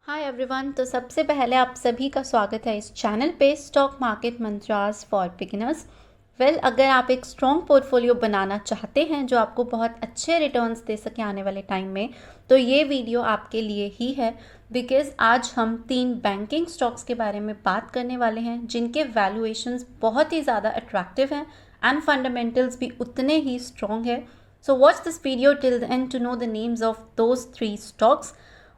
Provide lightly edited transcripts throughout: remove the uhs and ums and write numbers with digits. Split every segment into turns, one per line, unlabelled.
Hi everyone. तो सबसे पहले आप सभी का स्वागत है इस चैनल पे stock market mantras for beginners. अगर आप एक स्ट्रॉन्ग पोर्टफोलियो बनाना चाहते हैं जो आपको बहुत अच्छे रिटर्न्स दे सके आने वाले टाइम में, तो ये वीडियो आपके लिए ही है। बिकॉज आज हम 3 बैंकिंग स्टॉक्स के बारे में बात करने वाले हैं जिनके वैल्यूएशंस बहुत ही ज़्यादा अट्रैक्टिव हैं एंड फंडामेंटल्स भी उतने ही स्ट्रॉन्ग है। So watch this video till the end to know the names of those 3 stocks.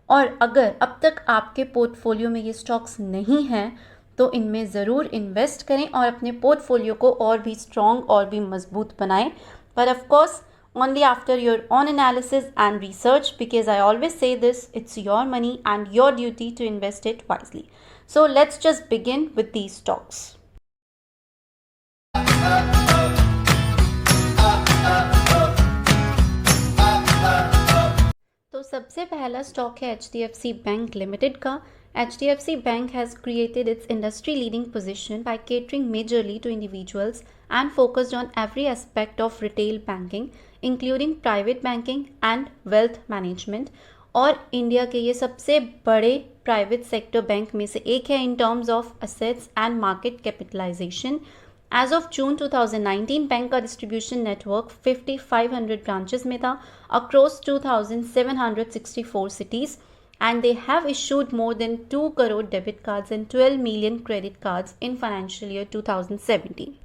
और अगर अब तक आपके पोर्टफोलियो में ये स्टॉक्स नहीं हैं तो इनमें ज़रूर इन्वेस्ट करें और अपने पोर्टफोलियो को और भी स्ट्रॉन्ग और भी मजबूत बनाएं। पर of course only after your own analysis and research, because I always say this, it's your money and your duty to invest it wisely. So let's just begin with these stocks. तो सबसे पहला stock है HDFC bank limited का। HDFC bank has created its industry leading position by catering majorly to individuals and focused on every aspect of retail banking including private banking and wealth management. और India के ये सबसे बड़े private sector bank में से एक है in terms of assets and market capitalization. As of June 2019 bank का डिस्ट्रीब्यूशन नेटवर्क 5500 ब्रांचेस में था across 2764 cities, and they have issued more than 2 crore debit cards and 12 million credit cards in financial year 2017.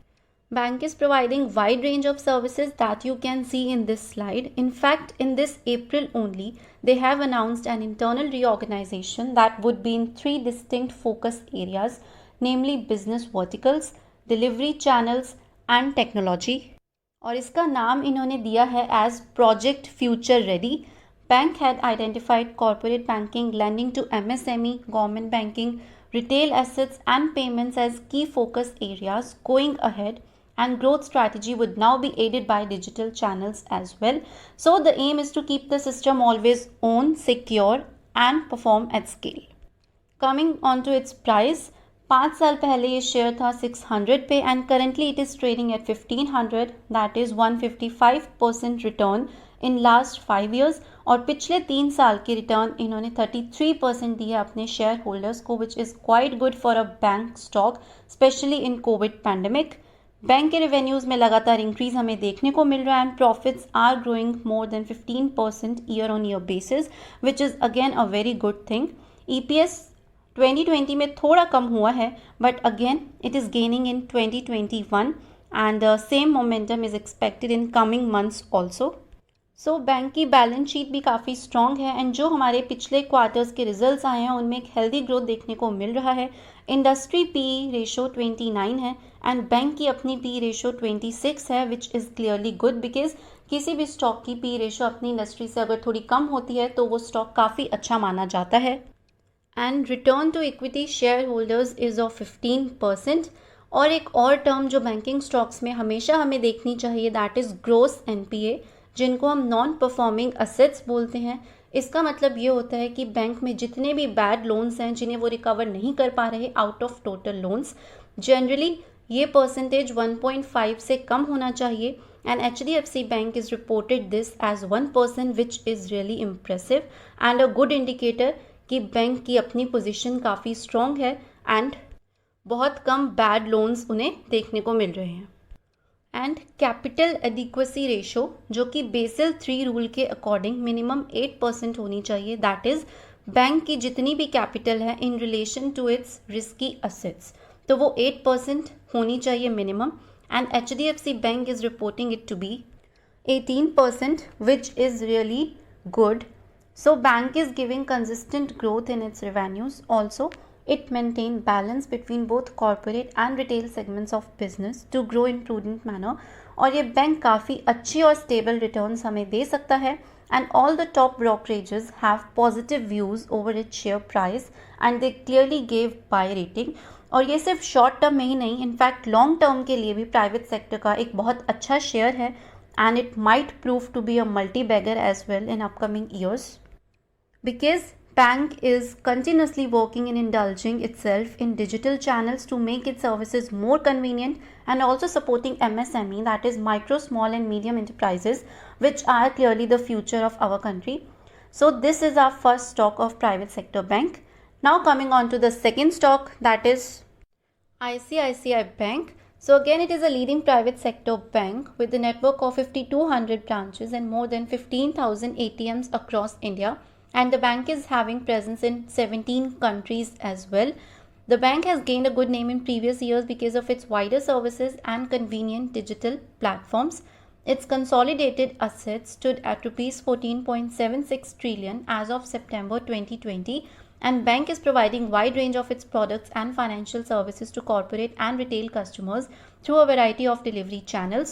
Bank is providing wide range of services that you can see in this slide. In fact, in this April only, they have announced an internal reorganization that would be in 3 distinct focus areas, namely business verticals, delivery channels and technology. और इसका नाम इन्होंने दिया है as project future ready. Bank had identified corporate banking, lending to MSME, government banking, retail assets and payments as key focus areas going ahead, and growth strategy would now be aided by digital channels as well. So the aim is to keep the system always on, secure and perform at scale. Coming on to its price, 5 साल पहले ये share था 600 पे and currently it is trading at 1500, that is 155% return in last 5 years. और पिछले 3 साल की return इन्होंने 33% दी है अपने शेयर होल्डर्स को, which is quite good for a bank stock specially in covid pandemic. Bank के रेवेन्यूज़ में लगातार इंक्रीज हमें देखने को मिल रहा है and profits are growing more than 15% year on year basis, which is again a very good thing. EPS 2020 में थोड़ा कम हुआ है but again it is gaining in 2021 and the same momentum is expected in coming months also. So bank की balance sheet भी काफ़ी strong है and जो हमारे पिछले क्वार्टर्स के रिजल्ट्स आए हैं उनमें एक हेल्दी ग्रोथ देखने को मिल रहा है। इंडस्ट्री PE रेशो 29 है एंड बैंक की अपनी PE रेशो 26 है, which is clearly good because किसी भी स्टॉक की PE रेशो अपनी इंडस्ट्री से अगर थोड़ी कम होती है तो वो स्टॉक काफ़ी अच्छा माना जाता है। And return to equity shareholders is of 15%। और एक और टर्म जो बैंकिंग स्टॉक्स में हमेशा हमें देखनी चाहिए, दैट इज़ ग्रोस NPA, जिनको हम नॉन परफॉर्मिंग असेट्स बोलते हैं। इसका मतलब ये होता है कि बैंक में जितने भी बैड लोन्स हैं जिन्हें वो रिकवर नहीं कर पा रहे out of total loans, generally ये परसेंटेज 1.5 से कम होना चाहिए and HDFC Bank is reported this as 1%, which is really impressive and a good indicator कि बैंक की अपनी पोजीशन काफ़ी स्ट्रॉन्ग है एंड बहुत कम बैड लोन्स उन्हें देखने को मिल रहे हैं। एंड कैपिटल एडिक्वेसी रेशो जो कि बेसिल 3 रूल के अकॉर्डिंग मिनिमम 8% होनी चाहिए, दैट इज़ बैंक की जितनी भी कैपिटल है in relation to its risky assets, तो वो 8% होनी चाहिए minimum. And HDFC bank is reporting it to be 18%, which is really good. So bank is giving consistent growth in its revenues. Also, it maintained balance between both corporate and retail segments of business to grow in prudent manner. और ये bank काफ़ी अच्छी और stable returns हमें दे सकता है and all the top brokerages have positive views over its share price and they clearly gave buy rating. और ये सिर्फ शॉर्ट टर्म में ही नहीं, इनफैक्ट लॉन्ग टर्म के लिए भी प्राइवेट सेक्टर का एक बहुत अच्छा शेयर है and it might prove to be a multi-bagger as well in upcoming years. Because bank is continuously working in indulging itself in digital channels to make its services more convenient and also supporting MSME, that is micro, small and medium enterprises, which are clearly the future of our country. So this is our first stock of private sector bank. Now coming on to the second stock, that is ICICI Bank. So again, it is a leading private sector bank with a network of 5,200 branches and more than 15,000 ATMs across India. And the bank is having presence in 17 countries as well. The bank has gained a good name in previous years because of its wider services and convenient digital platforms. Its consolidated assets stood at rupees 14.76 trillion as of September 2020, and bank is providing wide range of its products and financial services to corporate and retail customers through a variety of delivery channels.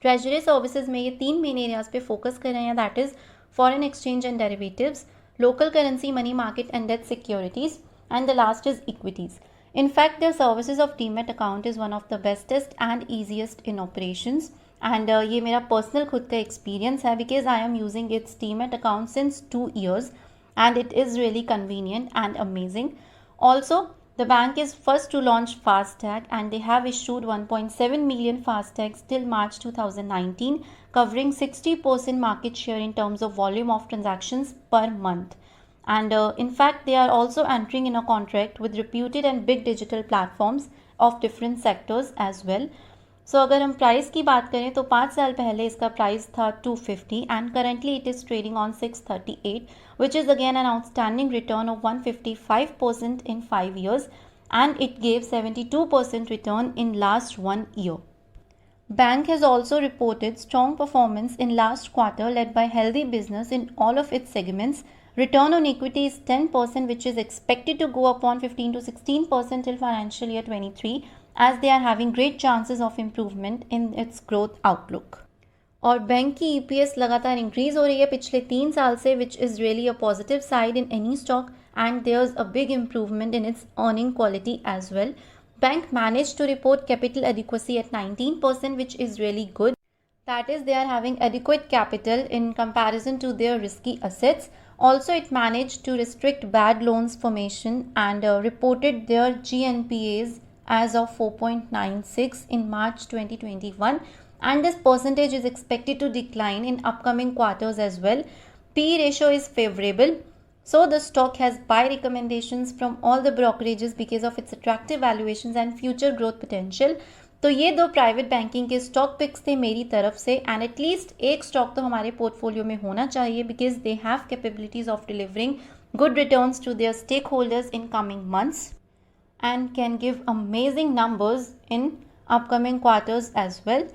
Treasury services में ये 3 main areas पे focus कर रहे हैं, that is foreign exchange and derivatives, local currency money market and debt securities, and the last is equities. In fact, their services of Demat account is one of the bestest and easiest in operations. And ये मेरा personal खुद का experience है because I am using its Demat account since 2 years and it is really convenient and amazing. Also, the bank is first to launch FASTag and they have issued 1.7 million FASTags till March 2019, covering 60% market share in terms of volume of transactions per month. And in fact, they are also entering in a contract with reputed and big digital platforms of different sectors as well. So अगर हम price की बात करें तो 5 साल पहले इसका price था 250 and currently it is trading on 638, which is again an outstanding return of 155% in 5 years, and it gave 72% return in last 1 year. Bank has also reported strong performance in last quarter led by healthy business in all of its segments. Return on equity is 10%, which is expected to go up on 15 to 16% till financial year 23, as they are having great chances of improvement in its growth outlook. और bank की EPS लगातार increase हो रही है पिछले 3 साल से, which is really a positive side in any stock, and there's a big improvement in its earning quality as well. Bank managed to report capital adequacy at 19%, which is really good. That is, they are having adequate capital in comparison to their risky assets. Also, it managed to restrict bad loans formation and reported their GNPAs as of 4.96 in March 2021, and this percentage is expected to decline in upcoming quarters as well. PE ratio is favorable, so the stock has buy recommendations from all the brokerages because of its attractive valuations and future growth potential. तो ये 2 private banking के stock pics थे मेरी तरफ से, and at least एक stock तो हमारे पोर्टफोलियो में होना चाहिए because they have capabilities of delivering good returns to their stakeholders in coming months and can give amazing numbers in upcoming quarters as well.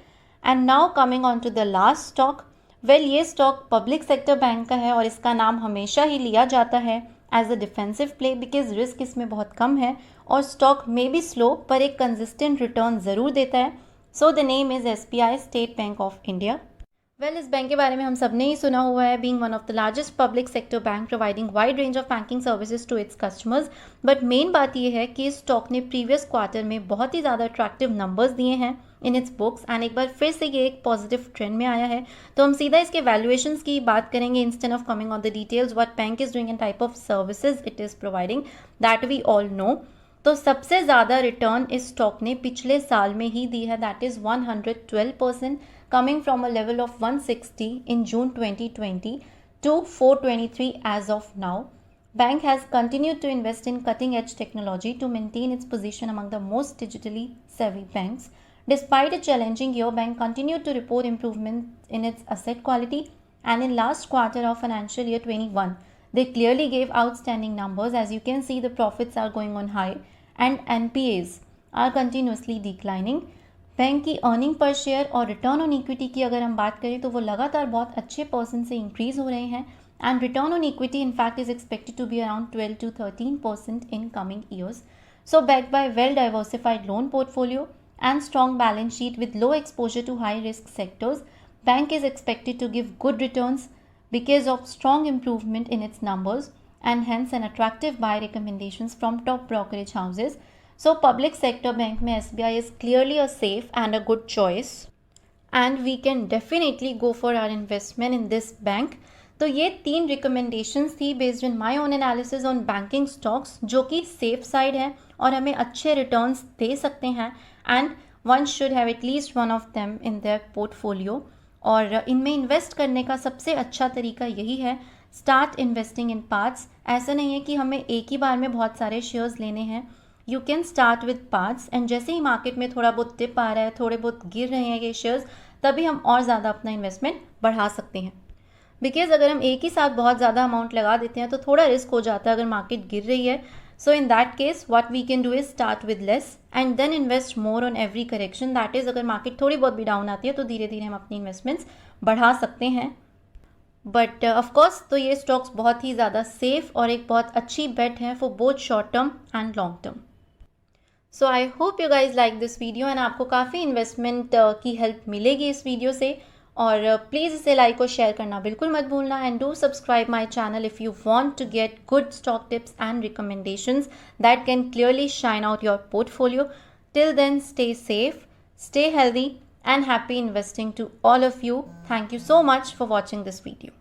And now coming on to the last stock. Well, ये stock public sector bank का है और इसका नाम हमेशा ही लिया जाता है as a defensive play because risk इसमें बहुत कम है और स्टॉक में भी स्लो पर एक कंसिस्टेंट रिटर्न ज़रूर देता है. So the name is SBI state bank of India. Well, इस बैंक के बारे में हम सब ने ही सुना हुआ है, being one of the largest public sector bank providing wide range of banking services to its customers. But main बात यह है कि इस स्टॉक ने प्रीवियस क्वार्टर में बहुत ही ज़्यादा अट्रैक्टिव नंबर्स दिए हैं इन इट्स बुक्स, एंड एक बार फिर से ये एक पॉजिटिव ट्रेंड में आया है. तो हम सीधा इसके वैल्यूएशंस की बात करेंगे instead of coming on the details what bank is doing and type of services it is providing, that we all know. तो सबसे ज़्यादा रिटर्न इस स्टॉक ने पिछले साल में ही दी है, that is 112%, coming from a level of 160 in June 2020 to 423 as of now. Bank has continued to invest in cutting edge technology to maintain its position among the most digitally savvy banks. Despite a challenging year, bank continued to report improvement in its asset quality, and in last quarter of financial year 21 they clearly gave outstanding numbers. As you can see, the profits are going on high and NPAs are continuously declining. Bank की earning per share और return on equity की अगर हम बात करें तो वो लगातार बहुत अच्छे परसेंट से इंक्रीज हो रहे हैं, and return on equity in fact is expected to be around 12 to 13% in coming years. So backed by well diversified loan portfolio and strong balance sheet with low exposure to high risk sectors, bank is expected to give good returns because of strong improvement in its numbers and hence an attractive buy recommendations from top brokerage houses. So public sector bank में SBI is clearly a safe and a good choice, and we can definitely go for our investment in this bank. तो ये 3 recommendations थी based on my own analysis on banking stocks जो कि safe side है और हमें अच्छे returns दे सकते हैं, and one should have at least one of them in their portfolio. और इनमें इन्वेस्ट करने का सबसे अच्छा तरीका यही है, स्टार्ट इन्वेस्टिंग इन पार्ट्स। ऐसा नहीं है कि हमें एक ही बार में बहुत सारे शेयर्स लेने हैं। You can start with parts and जैसे ही मार्केट में थोड़ा बहुत डिप आ रहा है, थोड़े बहुत गिर रहे हैं ये शेयर्स, तभी हम और ज़्यादा अपना इन्वेस्टमेंट बढ़ा सकते हैं। बिकॉज अगर हम एक ही साथ बहुत ज़्यादा अमाउंट लगा देते हैं तो थोड़ा रिस्क हो जाता है अगर मार्केट गिर रही है। So in that case what we can do is start with less and then invest more on every correction. That is अगर मार्केट थोड़ी बहुत भी डाउन आती है तो धीरे धीरे हम अपनी इन्वेस्टमेंट्स बढ़ा सकते हैं। बट ऑफकोर्स तो ये स्टॉक्स बहुत ही ज़्यादा सेफ और एक बहुत अच्छी बेट है for both short term and long term. So I hope you guys like this video and आपको काफ़ी इन्वेस्टमेंट की हेल्प मिलेगी इस वीडियो से। और प्लीज़ इसे लाइक और शेयर करना बिल्कुल मत भूलना and do subscribe my channel if you want to get good stock tips and recommendations that can clearly shine out your portfolio. Till then stay safe, stay healthy and happy investing to all of you. Thank you so much for watching this video.